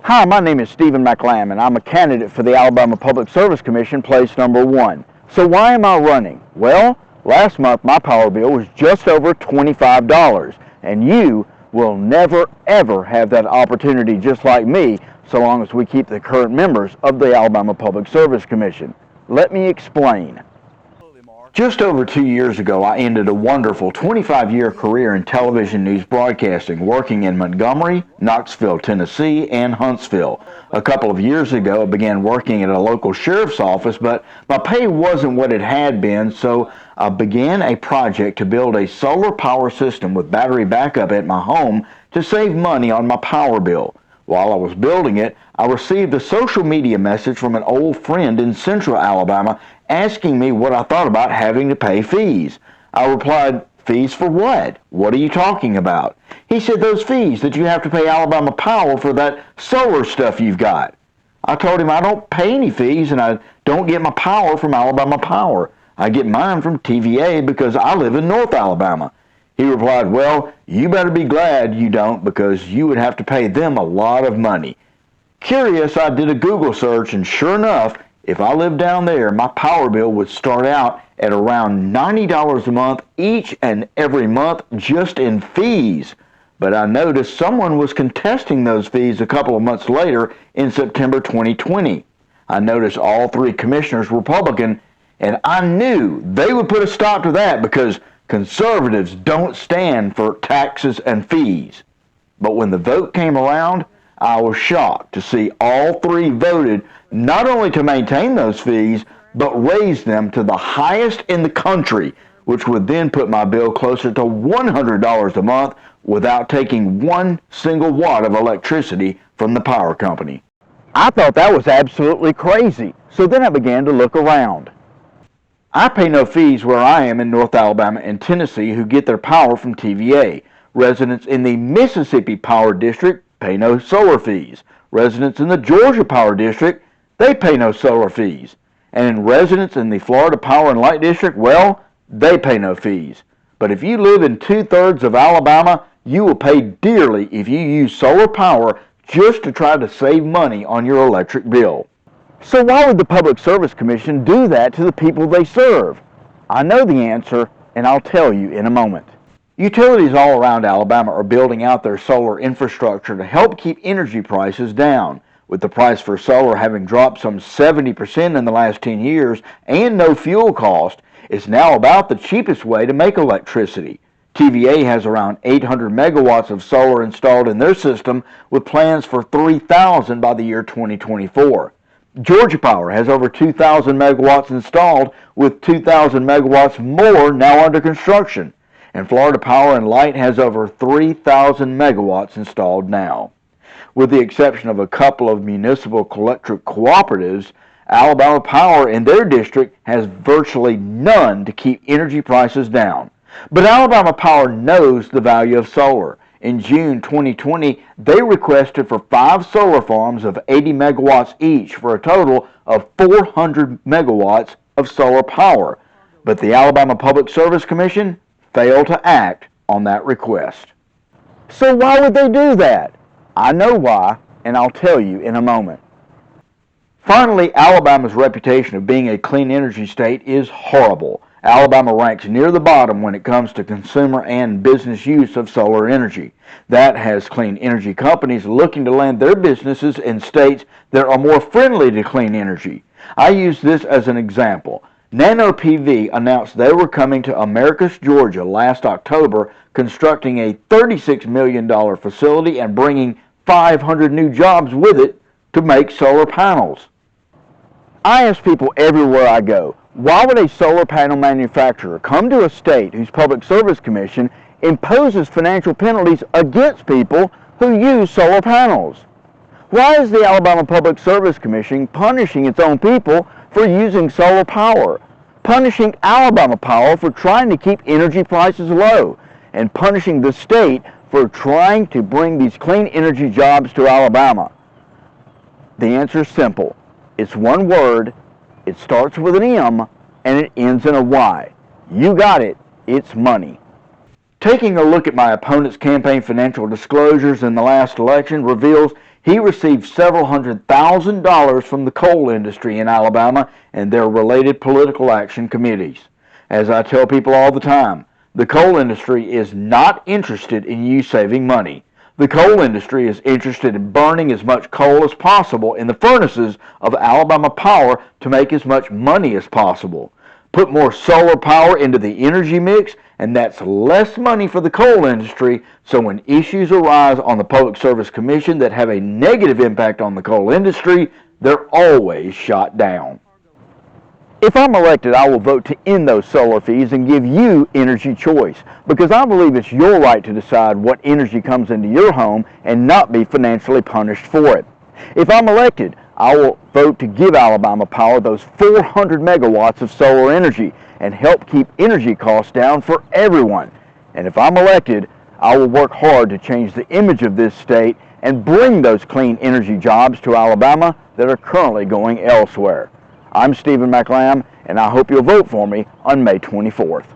Hi, my name is Stephen McLamb, and I'm a candidate for the Alabama Public Service Commission, place number 1. So why am I running? Well, last month my power bill was just over $25, and you will never ever have that opportunity just like me so long as we keep the current members of the Alabama Public Service Commission. Let me explain. Just over 2 years ago, I ended a wonderful 25-year career in television news broadcasting, working in Montgomery, Knoxville, Tennessee, and Huntsville. A couple of years ago, I began working at a local sheriff's office, but my pay wasn't what it had been, so I began a project to build a solar power system with battery backup at my home to save money on my power bill. While I was building it, I received a social media message from an old friend in Central Alabama asking me what I thought about having to pay fees. I replied, "Fees for what? What are you talking about?" He said, "Those fees that you have to pay Alabama Power for that solar stuff you've got." I told him I don't pay any fees and I don't get my power from Alabama Power. I get mine from TVA because I live in North Alabama. He replied, "Well, you better be glad you don't because you would have to pay them a lot of money." Curious, I did a Google search, and sure enough, if I lived down there, my power bill would start out at around $90 a month each and every month just in fees. But I noticed someone was contesting those fees a couple of months later in September 2020. I noticed all 3 commissioners were Republican, and I knew they would put a stop to that because conservatives don't stand for taxes and fees. But when the vote came around, I was shocked to see all 3 voted not only to maintain those fees, but raise them to the highest in the country, which would then put my bill closer to $100 a month without taking 1 single watt of electricity from the power company. I thought that was absolutely crazy, so then I began to look around. I pay no fees where I am in North Alabama and Tennessee who get their power from TVA. Residents in the Mississippi Power District pay no solar fees. Residents in the Georgia Power District, they pay no solar fees. And residents in the Florida Power and Light District, well, they pay no fees. But if you live in 2/3 of Alabama, you will pay dearly if you use solar power just to try to save money on your electric bill. So why would the Public Service Commission do that to the people they serve? I know the answer, and I'll tell you in a moment. Utilities all around Alabama are building out their solar infrastructure to help keep energy prices down. With the price for solar having dropped some 70% in the last 10 years and no fuel cost, it's now about the cheapest way to make electricity. TVA has around 800 megawatts of solar installed in their system with plans for 3,000 by the year 2024. Georgia Power has over 2,000 megawatts installed with 2,000 megawatts more now under construction. And Florida Power and Light has over 3,000 megawatts installed now. With the exception of a couple of municipal electric cooperatives, Alabama Power in their district has virtually none to keep energy prices down. But Alabama Power knows the value of solar. In June 2020, they requested for 5 solar farms of 80 megawatts each for a total of 400 megawatts of solar power. But the Alabama Public Service Commission failed to act on that request. So why would they do that? I know why, and I'll tell you in a moment. Finally, Alabama's reputation of being a clean energy state is horrible. Alabama ranks near the bottom when it comes to consumer and business use of solar energy. That has clean energy companies looking to land their businesses in states that are more friendly to clean energy. I use this as an example. Nano PV announced they were coming to Americus, Georgia last October, constructing a $36 million facility and bringing 500 new jobs with it to make solar panels. I ask people everywhere I go, why would a solar panel manufacturer come to a state whose Public Service Commission imposes financial penalties against people who use solar panels? Why is the Alabama Public Service Commission punishing its own people for using solar power, punishing Alabama Power for trying to keep energy prices low, and punishing the state for trying to bring these clean energy jobs to Alabama? The answer is simple. It's one word, it starts with an M, and it ends in a Y. You got it. It's money. Taking a look at my opponent's campaign financial disclosures in the last election reveals he received several $100,000 from the coal industry in Alabama and their related political action committees. As I tell people all the time, the coal industry is not interested in you saving money. The coal industry is interested in burning as much coal as possible in the furnaces of Alabama Power to make as much money as possible. Put more solar power into the energy mix, and that's less money for the coal industry, so when issues arise on the Public Service Commission that have a negative impact on the coal industry, they're always shot down. If I'm elected, I will vote to end those solar fees and give you energy choice, because I believe it's your right to decide what energy comes into your home and not be financially punished for it. If I'm elected, I will vote to give Alabama Power those 400 megawatts of solar energy and help keep energy costs down for everyone. And if I'm elected, I will work hard to change the image of this state and bring those clean energy jobs to Alabama that are currently going elsewhere. I'm Stephen McLamb, and I hope you'll vote for me on May 24th.